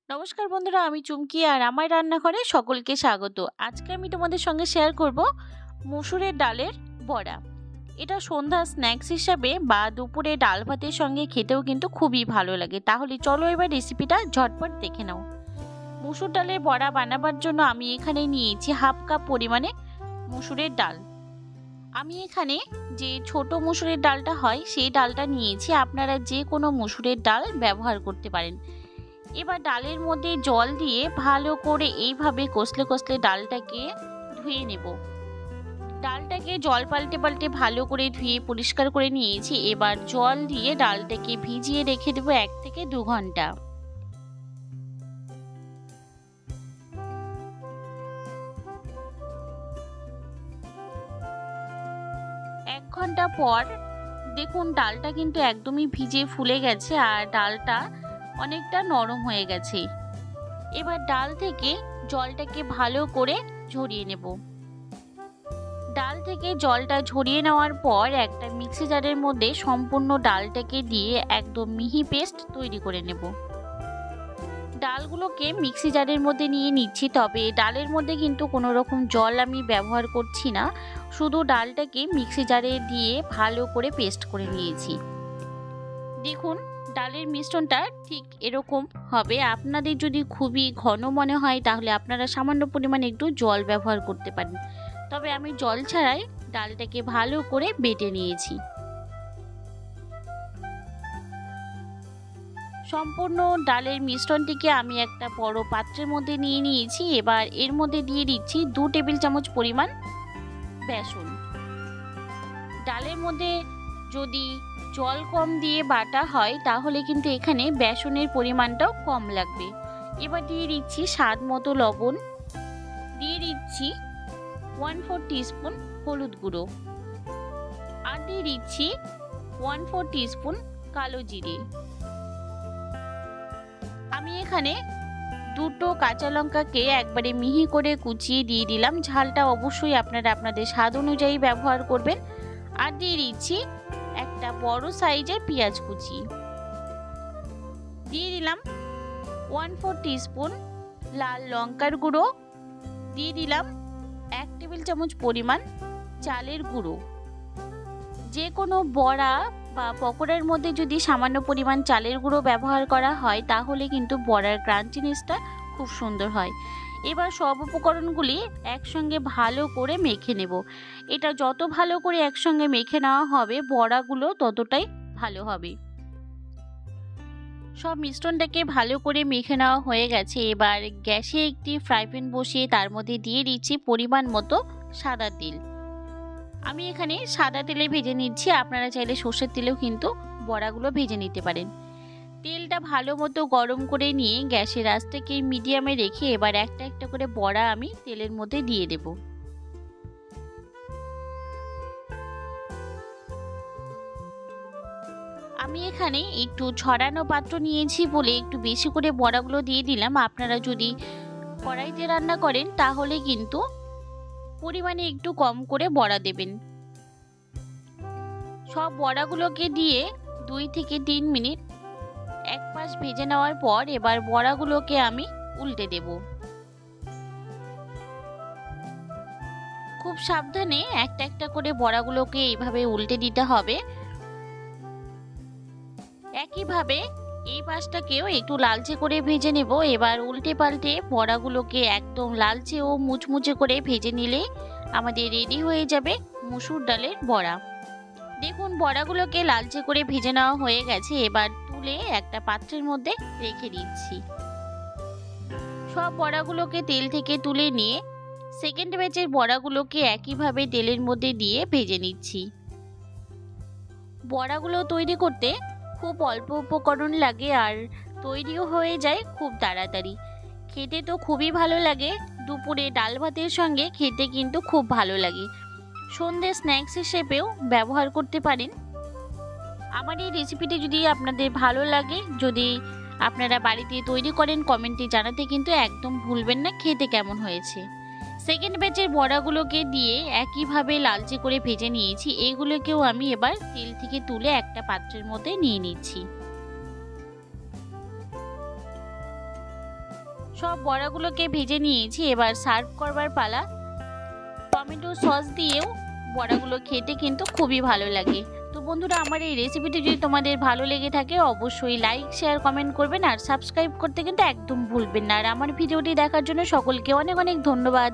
নমস্কার বন্ধুরা, আমি চুমকি আর আমার রান্নাঘরে সকলকে স্বাগত। আজকে আমি তোমাদের সঙ্গে শেয়ার করব মসুরের ডালের বড়া। এটা সন্ধ্যা স্ন্যাক্স হিসাবে বা দুপুরে ডাল ভাতের সঙ্গে খেতেও কিন্তু খুবই ভালো লাগে। তাহলে চলো এবার রেসিপিটা ঝটপট দেখে নাও। মসুর ডালের বড়া বানাবার জন্য আমি এখানে নিয়েছি হাফ কাপ পরিমাণে মসুরের ডাল। আমি এখানে যে ছোট মসুরের ডালটা হয় সেই ডালটা নিয়েছি, আপনারা যে কোনো মসুরের ডাল ব্যবহার করতে পারেন। এবার ডালের মধ্যে জল দিয়ে ভালো করে এইভাবে কষলে কষলে ডালটাকে ধুয়ে নেব। ডালটাকে জল পাল্টে পাল্টে ভালো করে ধুয়ে পরিষ্কার করে নিয়েছি। এবার জল দিয়ে ডালটাকে ভিজিয়ে রেখে দেবো 1 থেকে 2 ঘন্টা। এক ঘন্টা পর দেখুন ডালটা কিন্তু একদমই ভিজে ফুলে গেছে আর ডালটা অনেকটা নরম হয়ে গেছে। এবার ডাল থেকে জলটাকে ভালো করে ঝরিয়ে নেব। ডাল থেকে জলটা ঝরিয়ে নেওয়ার পর একটা মিক্সি জারের মধ্যে সম্পূর্ণ ডালটাকে দিয়ে একদম মিহি পেস্ট তৈরি করে নেব। ডালগুলোকে মিক্সি জারের মধ্যে নিয়ে নিচ্ছি, তবে ডালের মধ্যে কিন্তু কোনো রকম জল আমি ব্যবহার করছি না, শুধু ডালটাকে মিক্সি জারে দিয়ে ভালো করে পেস্ট করে নিয়েছি। দেখুন ডালের মিশ্রণটা ঠিক এরকম হবে। আপনাদের যদি খুবই ঘন মনে হয় তাহলে আপনারা সামান্য পরিমাণে একটু জল ব্যবহার করতে পারেন, তবে আমি জল ছাড়াই ডালটাকে ভালো করে বেটে নিয়েছি। সম্পূর্ণ ডালের মিশ্রণটিকে আমি একটা বড় পাত্রের মধ্যে নিয়ে নিয়েছি। এবার এর মধ্যে দিয়ে দিচ্ছি 2 টেবিল চামচ পরিমাণ বেসন। ডালের মধ্যে যদি জল কম দিয়ে বাটা হয় তাহলে কিন্তু এখানে বেসনের পরিমাণটাও কম লাগবে। এবার দিয়ে দিচ্ছি স্বাদ মতো লবণ, দিয়ে দিচ্ছি 1/4 টিস্পুন হলুদ গুঁড়ো, আর দিয়ে দিচ্ছি 1/4 টিস্পুন কালো জিরে। আমি এখানে 2টো কাঁচা লঙ্কাকে একবারে মিহি করে কুচিয়ে দিয়ে দিলাম। ঝালটা অবশ্যই আপনারা আপনাদের স্বাদ অনুযায়ী ব্যবহার করবেন। আর দিয়ে দিচ্ছি একটা বড় সাইজের পেঁয়াজ কুচি, দিয়ে দিলাম 1/4 টিস্পুন লাল লঙ্কার গুঁড়ো, দিয়ে দিলাম 1 টেবিল চামচ পরিমাণ চালের গুঁড়ো। যে কোনো বড়া বা পকোড়ার মধ্যে যদি সামান্য পরিমাণ চালের গুঁড়ো ব্যবহার করা হয় তাহলে কিন্তু বড়ার ক্রাঞ্চিনেসটা খুব সুন্দর হয়। এবার সব উপকরণগুলি একসঙ্গে ভালো করে মেখে নেব। এটা যত ভালো করে একসঙ্গে মেখে নেওয়া হবে বড়াগুলো ততটাই ভালো হবে। সব মিশ্রণটাকে ভালো করে মেখে নেওয়া হয়ে গেছে। এবার গ্যাসে একটি ফ্রাই প্যান বসিয়ে তার মধ্যে দিয়ে দিচ্ছি পরিমাণ মতো সাদা তেল। আমি এখানে সাদা তেলে ভেজে নিচ্ছি, আপনারা চাইলে সর্ষের তেলেও কিন্তু বড়াগুলো ভেজে নিতে পারেন। তেলটা ভালো মতো গরম করে নিয়ে গ্যাসের আঁচটাকে মিডিয়ামে রেখে এবার একটা একটা করে বড়া আমি তেলের মধ্যে দিয়ে দেব। আমি এখানে একটু ছড়ানো পাত্র নিয়েছি বলে একটু বেশি করে বড়াগুলো দিয়ে দিলাম। আপনারা যদি কড়াইতে রান্না করেন তাহলে কিন্তু পরিমাণে একটু কম করে বড়া দেবেন। সব বড়াগুলোকে দিয়ে 2 থেকে 3 মিনিট এক পাশ ভেজে নেওয়ার পর এবার বড়াগুলোকে আমি উল্টে দেব। খুব সাবধানে একটা একটা করে বড়াগুলোকে এইভাবে উল্টে দিতে হবে। একইভাবে এই পাশটাকেও একটু লালচে করে ভেজে নেব। এবার উল্টে পাল্টে বড়াগুলোকে একদম লালচে ও মুচমুচে করে ভেজে নিলে আমাদের রেডি হয়ে যাবে মসুর ডালের বড়া। দেখুন বড়াগুলোকে লালচে করে ভেজে নেওয়া হয়ে গেছে। এবার তুলে একটা পাত্রের মধ্যে রেখে দিচ্ছি। সব বড়াগুলোকে তেল থেকে তুলে নিয়ে সেকেন্ড ব্যাচের বড়াগুলোকে একইভাবে তেলের মধ্যে দিয়ে ভেজে নিচ্ছি। বড়াগুলো তৈরি করতে খুব অল্প উপকরণ লাগে আর তৈরিও হয়ে যায় খুব তাড়াতাড়ি। খেতে তো খুবই ভালো লাগে, দুপুরে ডাল ভাতের সঙ্গে খেতে কিন্তু খুব ভালো লাগে। সন্ধ্যে স্ন্যাক্স হিসেবেও ব্যবহার করতে পারেন। আমার এই রেসিপিটি যদি আপনাদের ভালো লাগে, যদি আপনারা বাড়িতে তৈরি করেন, কমেন্টে জানাতে কিন্তু একদম ভুলবেন না খেতে কেমন হয়েছে। সেকেন্ড ব্যাচের বড়াগুলোকে দিয়ে একইভাবে লালচে করে ভেজে নিয়েছি। এইগুলোকেও আমি এবার তেল থেকে তুলে একটা পাত্রের মধ্যে নিয়ে নিচ্ছি। সব বড়াগুলোকে ভেজে নিয়েছি, এবার সার্ভ করবার পালা। টমেটো সস দিয়েও বড়াগুলো খেতে কিন্তু খুবই ভালো লাগে। তো বন্ধুরা, আমার এই রেসিপিটি যদি তোমাদের ভালো লেগে থাকে অবশ্যই লাইক শেয়ার কমেন্ট করবেন আর সাবস্ক্রাইব করতে কিন্তু একদম ভুলবেন না। আর আমার ভিডিওটি দেখার জন্য সকলকে অনেক অনেক ধন্যবাদ।